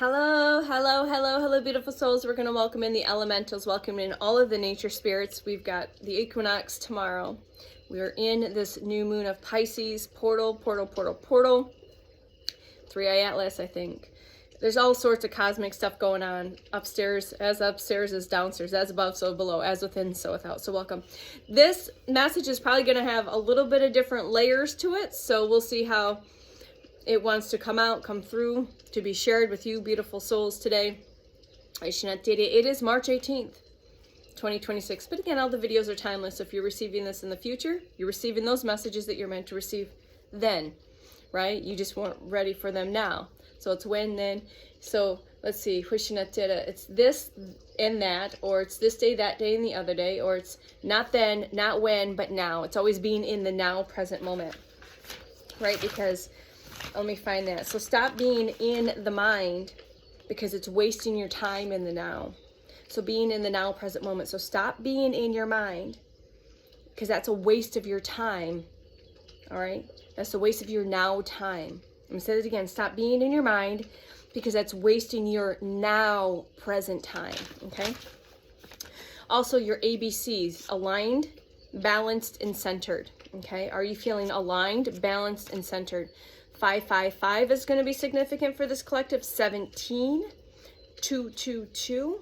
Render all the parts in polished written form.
Hello, hello, hello, hello, beautiful souls. We're going to welcome in the elementals, welcome in all of the nature spirits. We've got the equinox tomorrow. We are in this new moon of Pisces, portal. 3i Atlas, I think. There's all sorts of cosmic stuff going on upstairs. As upstairs is downstairs, as above, so below, as within, so without. So welcome. This message is probably going to have a little bit of different layers to it, so we'll see how it wants to come out, come through, to be shared with you, beautiful souls, today. It is March 18th, 2026. But again, all the videos are timeless. So if you're receiving this in the future, you're receiving those messages that you're meant to receive then, right? You just weren't ready for them now. So it's when, then. So let's see, it's this and that, or it's this day, that day, and the other day, or it's not then, not when, but now. It's always being in the now, present moment, right? Because let me find that. So stop being in the mind because it's wasting your time in the now. So being in the now, present moment. So stop being in your mind because that's a waste of your time. All right? That's a waste of your now time. I'm going to say it again. Stop being in your mind because that's wasting your now present time. Okay? Also, your ABCs: aligned, balanced, and centered. Okay? Are you feeling aligned, balanced, and centered? 555 is going to be significant for this collective. 17, 222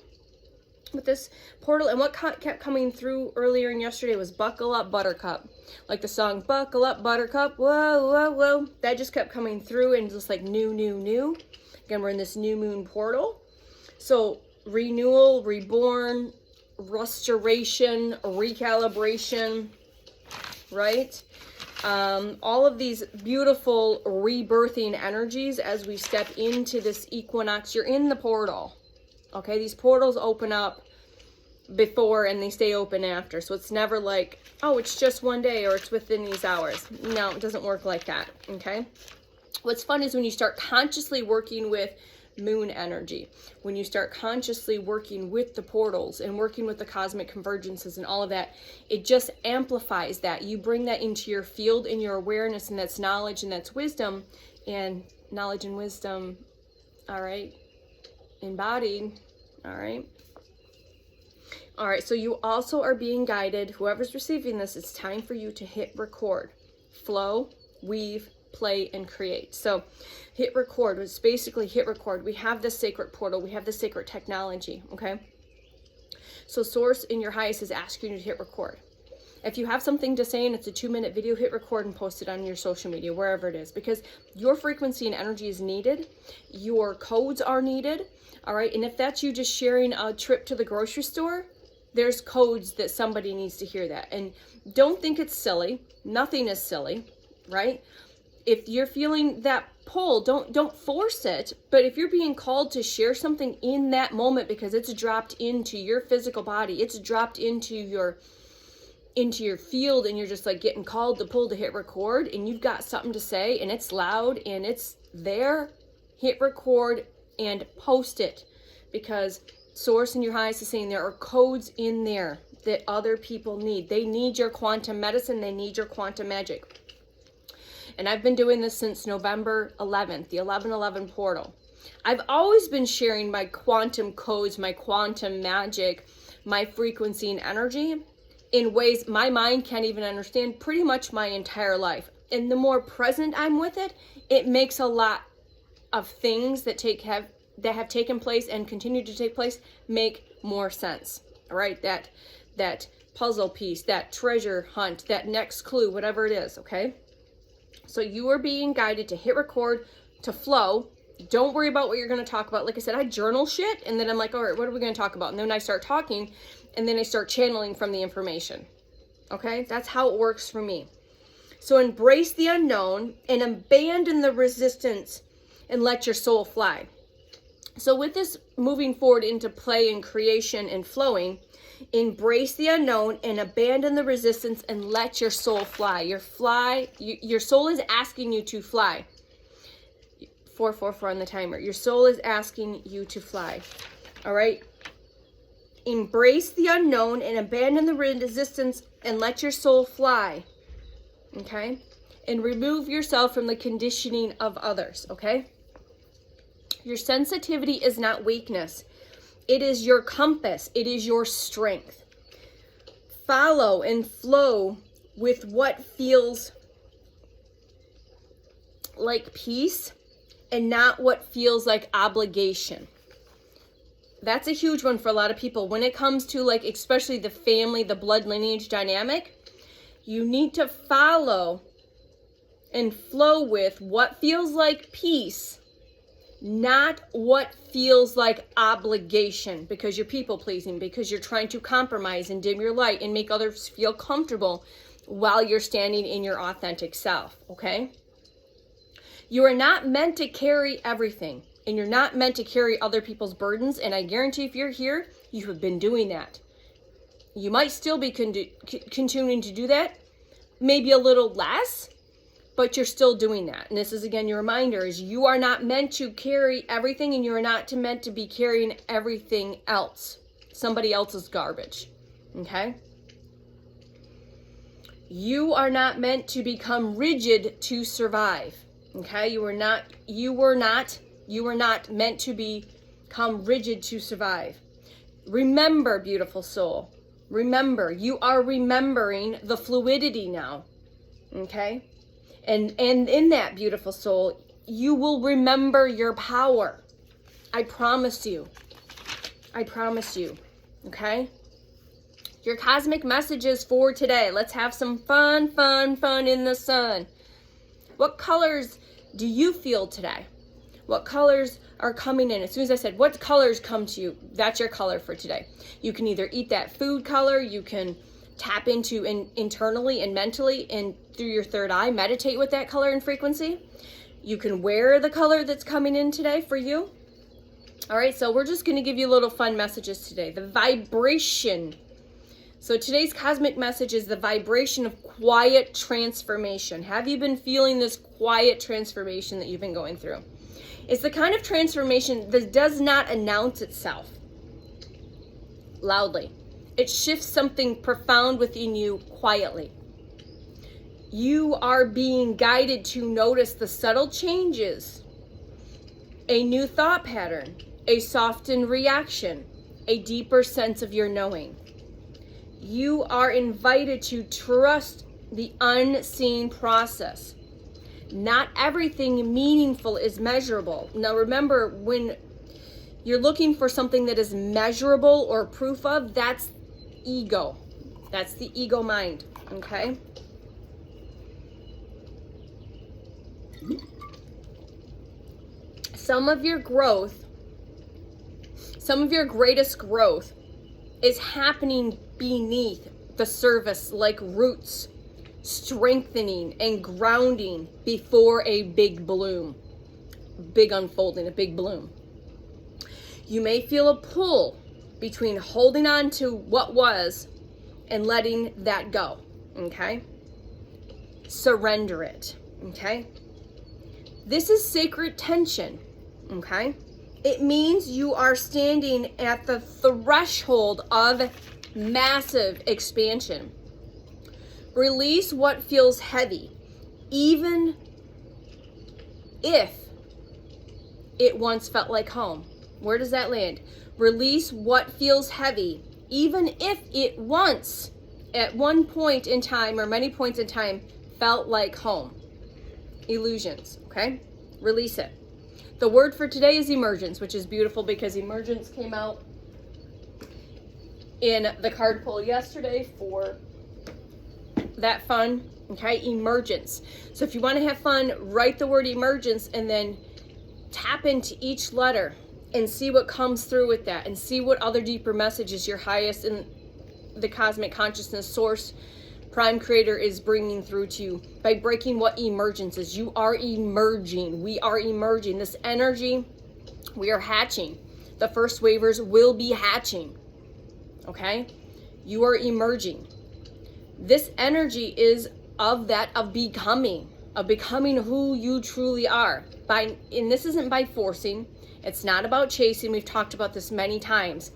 with this portal. And what kept coming through earlier and yesterday was buckle up, buttercup. Like the song, buckle up, buttercup. Whoa, whoa, whoa. That just kept coming through and just like new. Again, we're in this new moon portal. So renewal, reborn, restoration, recalibration, right? All of these beautiful rebirthing energies as we step into this equinox. You're in the portal, okay? These portals open up before and they stay open after. So it's never like, oh, it's just one day or it's within these hours. No, it doesn't work like that, okay? What's fun is when you start consciously working with moon energy, when you start consciously working with the portals and working with the cosmic convergences and all of that, it just amplifies that. You bring that into your field and your awareness, and that's knowledge and that's wisdom, and knowledge and wisdom, all right, embodied, all right. All right, so you also are being guided, whoever's receiving this, it's time for you to hit record, flow, weave, play, and create. So hit record was basically hit record. We have the sacred portal. We have the sacred technology, okay? So source in your highest is asking you to hit record. If you have something to say and it's a 2-minute video, hit record and post it on your social media, wherever it is, because your frequency and energy is needed. Your codes are needed, all right? And if that's you just sharing a trip to the grocery store, there's codes that somebody needs to hear that. And don't think it's silly. Nothing is silly, right? If you're feeling that pull, don't force it. But if you're being called to share something in that moment because it's dropped into your physical body, it's dropped into your field, and you're just like getting called to pull to hit record, and you've got something to say and it's loud and it's there, hit record and post it, because source in your highest is saying there are codes in there that other people need. They need your quantum medicine. They need your quantum magic. And I've been doing this since November 11th, the 1111 portal. I've always been sharing my quantum codes, my quantum magic, my frequency and energy in ways my mind can't even understand pretty much my entire life. And the more present I'm with it, it makes a lot of things that have taken place and continue to take place make more sense. All right, that puzzle piece, that treasure hunt, that next clue, whatever it is, okay? So you are being guided to hit record, to flow. Don't worry about what you're going to talk about. Like I said, I journal shit, and then I'm like, all right, what are we going to talk about? And then I start talking, and then I start channeling from the information. Okay? That's how it works for me. So embrace the unknown and abandon the resistance and let your soul fly. So with this moving forward into play and creation and flowing, embrace the unknown and abandon the resistance and let your soul fly. Your soul is asking you to fly. 444 on the timer. Your soul is asking you to fly. All right? Embrace the unknown and abandon the resistance and let your soul fly. Okay? And remove yourself from the conditioning of others. Okay? Your sensitivity is not weakness. It is your compass. It is your strength. Follow and flow with what feels like peace and not what feels like obligation. That's a huge one for a lot of people. When it comes to, like, especially the family, the blood lineage dynamic, you need to follow and flow with what feels like peace, not what feels like obligation, because you're people pleasing, because you're trying to compromise and dim your light and make others feel comfortable while you're standing in your authentic self, okay? You are not meant to carry everything, and you're not meant to carry other people's burdens, and I guarantee if you're here, you have been doing that. You might still be continuing to do that, maybe a little less, but you're still doing that. And this is, again, your reminder is you are not meant to carry everything, and you are not meant to be carrying everything else, somebody else's garbage, okay? You are not meant to become rigid to survive, okay? You were not meant to become rigid to survive. Remember, beautiful soul, remember, you are remembering the fluidity now, okay? And in that, beautiful soul, you will remember your power. I promise you. I promise you. Okay? Your cosmic messages for today. Let's have some fun in the sun. What colors do you feel today? What colors are coming in? As soon as I said, what colors come to you? That's your color for today. You can either eat that food color, you can tap into internally and mentally and through your third eye, meditate with that color and frequency. You can wear the color that's coming in today for you. All right, so we're just going to give you little fun messages today. The vibration. So today's cosmic message is the vibration of quiet transformation. Have you been feeling this quiet transformation that you've been going through? It's the kind of transformation that does not announce itself loudly. It shifts something profound within you quietly. You are being guided to notice the subtle changes, a new thought pattern, a softened reaction, a deeper sense of your knowing. You are invited to trust the unseen process. Not everything meaningful is measurable. Now remember, when you're looking for something that is measurable or proof of, that's ego. That's the ego mind, okay? Some of your greatest growth is happening beneath the surface, like roots, strengthening and grounding before a big bloom, big unfolding, a big bloom. You may feel a pull between holding on to what was and letting that go, okay? Surrender it, okay? This is sacred tension, okay? It means you are standing at the threshold of massive expansion. Release what feels heavy, even if it once felt like home. Where does that land? Release what feels heavy, even if it once, at one point in time or many points in time, felt like home. Illusions, okay? Release it. The word for today is emergence, which is beautiful because emergence came out in the card pull yesterday for that fun, okay? Emergence. So if you want to have fun, write the word emergence and then tap into each letter and see what comes through with that, and see what other deeper messages your highest in the cosmic consciousness source prime creator is bringing through to you by breaking what emergence is. You are emerging. We are emerging. This energy, we are hatching. The first waivers will be hatching, okay? You are emerging. This energy is of becoming who you truly are. And this isn't by forcing. It's not about chasing. We've talked about this many times,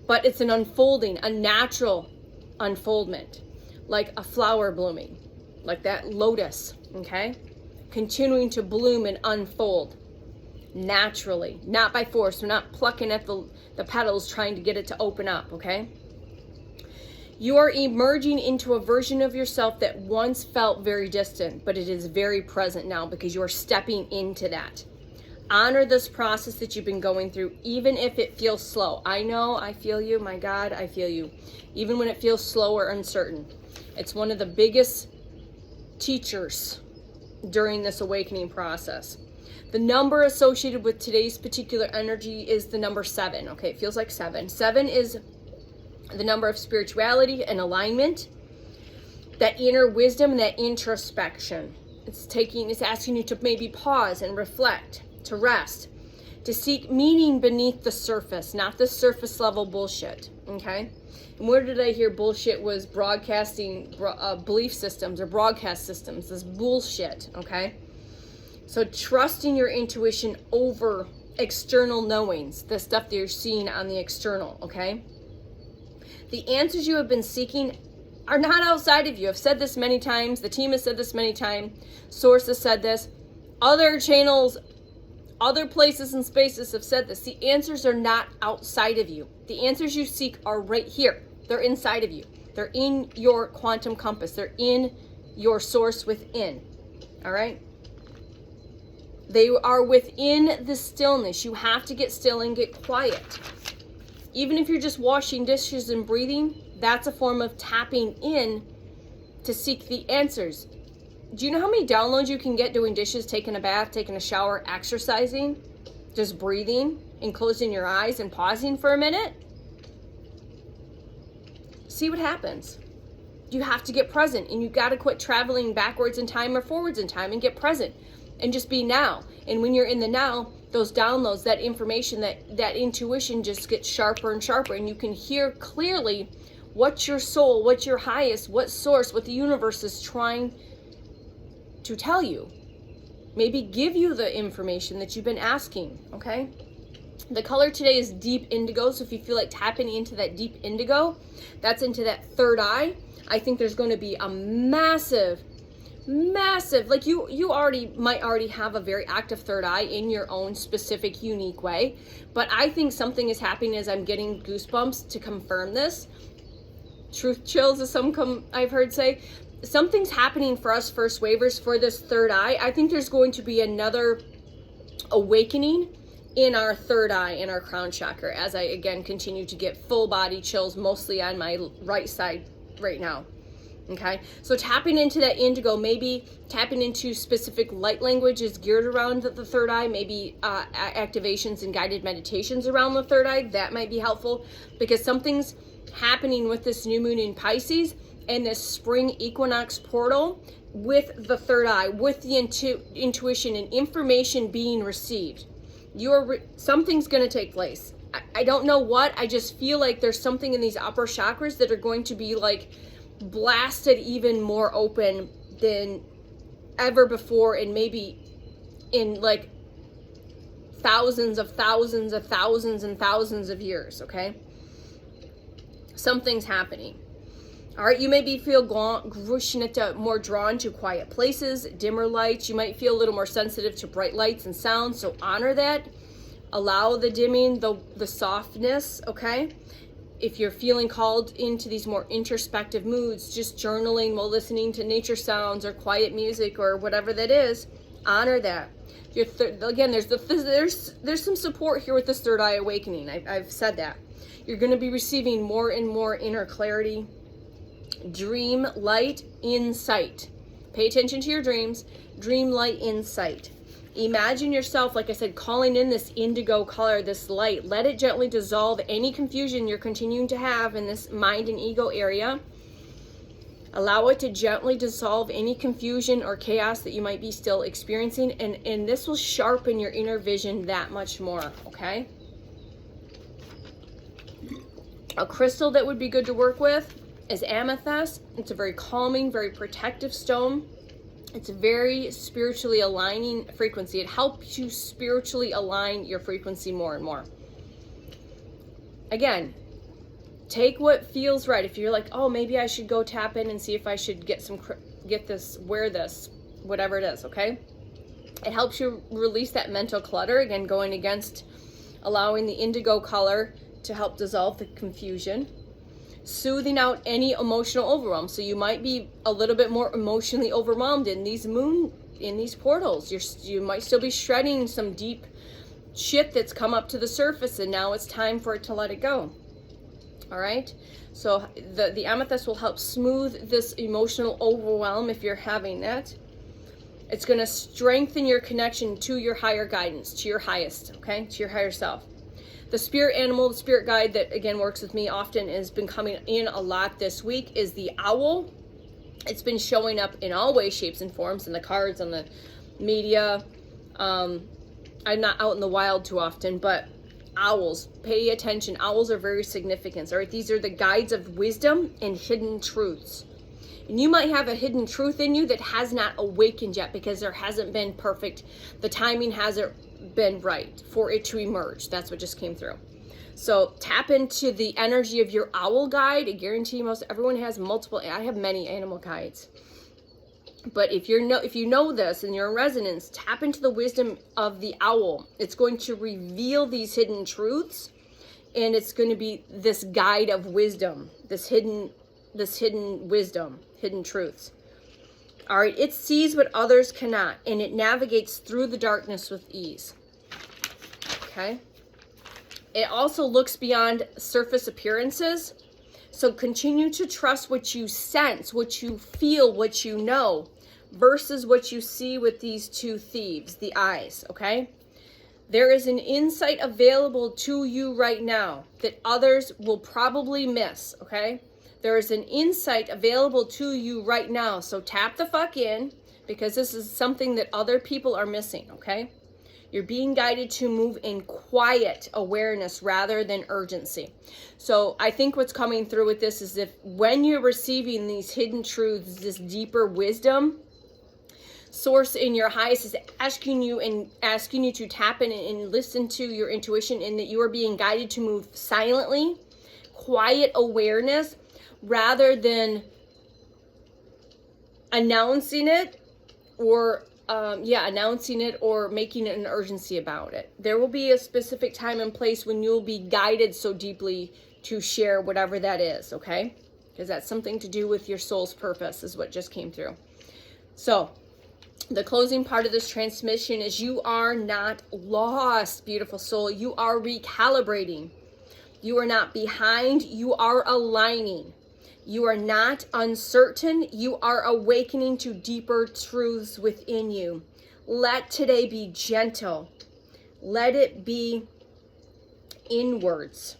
but it's an unfolding, a natural unfoldment, like a flower blooming, like that lotus, okay? Continuing to bloom and unfold. naturally, not by force. We're not plucking at the petals trying to get it to open up, okay? You are emerging into a version of yourself that once felt very distant, but it is very present now because you are stepping into that. Honor this process that you've been going through, even if it feels slow. I know, I feel you, my God, I feel you. Even when it feels slow or uncertain. It's one of the biggest teachers during this awakening process. The number associated with today's particular energy is the number 7. Okay, it feels like 7. 7 is the number of spirituality and alignment, that inner wisdom and that introspection. It's asking you to maybe pause and reflect, to rest, to seek meaning beneath the surface, not the surface level bullshit, okay? And where did I hear bullshit was broadcasting belief systems or broadcast systems, this bullshit, okay? So trusting your intuition over external knowings, the stuff that you're seeing on the external, okay? The answers you have been seeking are not outside of you. I've said this many times. The team has said this many times. Source has said this. Other channels, other places and spaces have said this. The answers are not outside of you. The answers you seek are right here. They're inside of you. They're in your quantum compass. They're in your source within. All right? They are within the stillness. You have to get still and get quiet. Even if you're just washing dishes and breathing, that's a form of tapping in to seek the answers. Do you know how many downloads you can get doing dishes, taking a bath, taking a shower, exercising, just breathing and closing your eyes and pausing for a minute? See what happens. You have to get present, and you got to quit traveling backwards in time or forwards in time and get present and just be now. And when you're in the now, those downloads, that information, that intuition just gets sharper and sharper, and you can hear clearly what your soul, what your highest, what source, what the universe is trying to tell you. Maybe give you the information that you've been asking, okay? The color today is deep indigo, so if you feel like tapping into that deep indigo, that's into that third eye. I think there's going to be a massive, like you might already have a very active third eye in your own specific, unique way, but I think something is happening as I'm getting goosebumps to confirm this. Truth chills, as I've heard say. Something's happening for us first wavers for this third eye. I think there's going to be another awakening in our third eye, in our crown chakra, as I again continue to get full body chills, mostly on my right side right now. Okay, so tapping into that indigo, maybe tapping into specific light language is geared around the third eye, maybe activations and guided meditations around the third eye, that might be helpful, because something's happening with this new moon in Pisces and this spring equinox portal with the third eye, with the intuition and information being received. Something's going to take place. I don't know what, I just feel like there's something in these upper chakras that are going to be like blasted even more open than ever before, and maybe in like thousands and thousands of years, okay? Something's happening. All right, you maybe feel more drawn to quiet places, dimmer lights. You might feel a little more sensitive to bright lights and sounds, so honor that. Allow the dimming, the softness, okay? If you're feeling called into these more introspective moods, just journaling while listening to nature sounds or quiet music or whatever that is, honor that. Again, there's some support here with this third eye awakening. I've said that. You're going to be receiving more and more inner clarity, dream light insight. Pay attention to your dreams. Dream light insight. Imagine yourself, like I said, calling in this indigo color, this light. Let it gently dissolve any confusion you're continuing to have in this mind and ego area. Allow it to gently dissolve any confusion or chaos that you might be still experiencing, and this will sharpen your inner vision that much more, okay? A crystal that would be good to work with is amethyst. It's a very calming, very protective stone. It's a very spiritually aligning frequency. It helps you spiritually align your frequency more and more. Again, take what feels right. If you're like, oh, maybe I should go tap in and see if I should wear this, whatever it is, okay? It helps you release that mental clutter, again, going against allowing the indigo color to help dissolve the confusion. Soothing out any emotional overwhelm. So you might be a little bit more emotionally overwhelmed in these portals. You might still be shredding some deep shit that's come up to the surface, and now it's time for it to let it go. All right, so the amethyst will help smooth this emotional overwhelm if you're having that. It's going to strengthen your connection to your higher guidance, to your highest, okay, to your higher self. The spirit animal, the spirit guide that, again, works with me often, has been coming in a lot this week, is the owl. It's been showing up in all ways, shapes, and forms, in the cards, on the media. I'm not out in the wild too often, but owls, pay attention. Owls are very significant, all right? These are the guides of wisdom and hidden truths. And you might have a hidden truth in you that has not awakened yet because there hasn't been perfect, the timing hasn't been right for it to emerge. That's what just came through. So tap into the energy of your owl guide. I guarantee most everyone has multiple. I have many animal guides. But if you know this and you're in resonance, tap into the wisdom of the owl. It's going to reveal these hidden truths, and it's going to be this guide of wisdom, this hidden wisdom, hidden truths. All right, it sees what others cannot, and it navigates through the darkness with ease. Okay? It also looks beyond surface appearances. So continue to trust what you sense, what you feel, what you know, versus what you see with these two thieves, the eyes, okay? There is an insight available to you right now that others will probably miss, okay? There is an insight available to you right now. So tap the fuck in, because this is something that other people are missing, okay? You're being guided to move in quiet awareness rather than urgency. So I think what's coming through with this is if when you're receiving these hidden truths, this deeper wisdom, source in your highest is asking you to tap in and listen to your intuition, and that you are being guided to move silently, quiet awareness, rather than announcing it or making it an urgency about it. There will be a specific time and place when you'll be guided so deeply to share whatever that is, okay? Because that's something to do with your soul's purpose, is what just came through. So the closing part of this transmission is you are not lost, beautiful soul. You are recalibrating. You are not behind. You are aligning. You are not uncertain. You are awakening to deeper truths within you. Let today be gentle. Let it be inwards.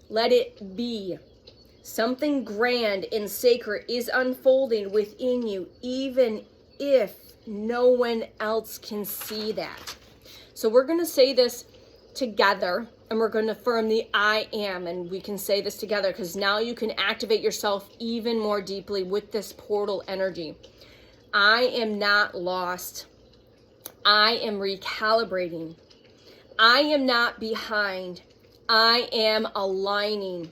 Let it be. Something grand and sacred is unfolding within you, even if no one else can see that. So we're going to say this together, and we're going to affirm the I am, and we can say this together because now you can activate yourself even more deeply with this portal energy. I am not lost. I am recalibrating. I am not behind. I am aligning.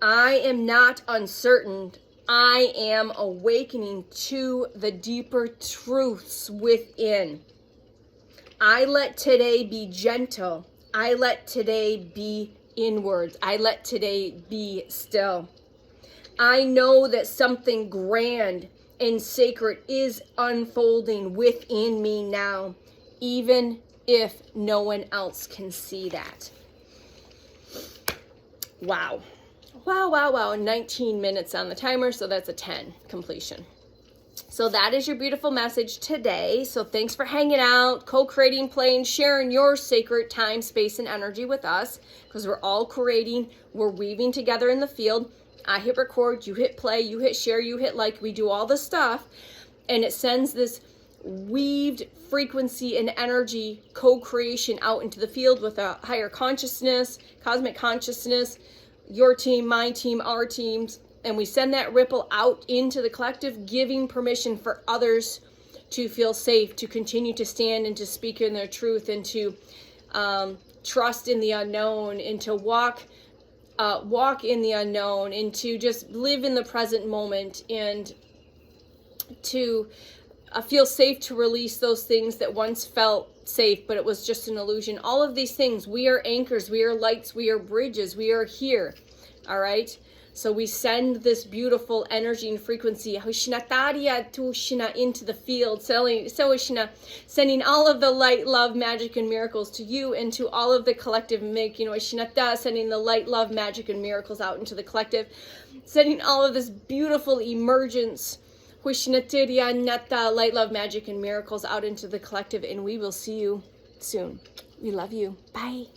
I am not uncertain. I am awakening to the deeper truths within. I let today be gentle. I let today be inwards. I let today be still. I know that something grand and sacred is unfolding within me now, even if no one else can see that. Wow. Wow. 19 minutes on the timer, so that's a 10 completion. So that is your beautiful message today. So thanks for hanging out, co-creating, playing, sharing your sacred time, space, and energy with us, because we're all creating, we're weaving together in the field. I hit record, you hit play, you hit share, you hit like, we do all the stuff, and it sends this weaved frequency and energy co-creation out into the field with a higher consciousness, cosmic consciousness, your team, my team, our teams, and we send that ripple out into the collective, giving permission for others to feel safe, to continue to stand and to speak in their truth, and to trust in the unknown, and to walk in the unknown, and to just live in the present moment, and to feel safe to release those things that once felt safe, but it was just an illusion. All of these things, we are anchors, we are lights, we are bridges, we are here. All right. So we send this beautiful energy and frequency into the field, sending all of the light, love, magic, and miracles to you and to all of the collective, sending the light, love, magic, and miracles out into the collective, sending all of this beautiful emergence, light, love, magic, and miracles out into the collective, and we will see you soon. We love you. Bye.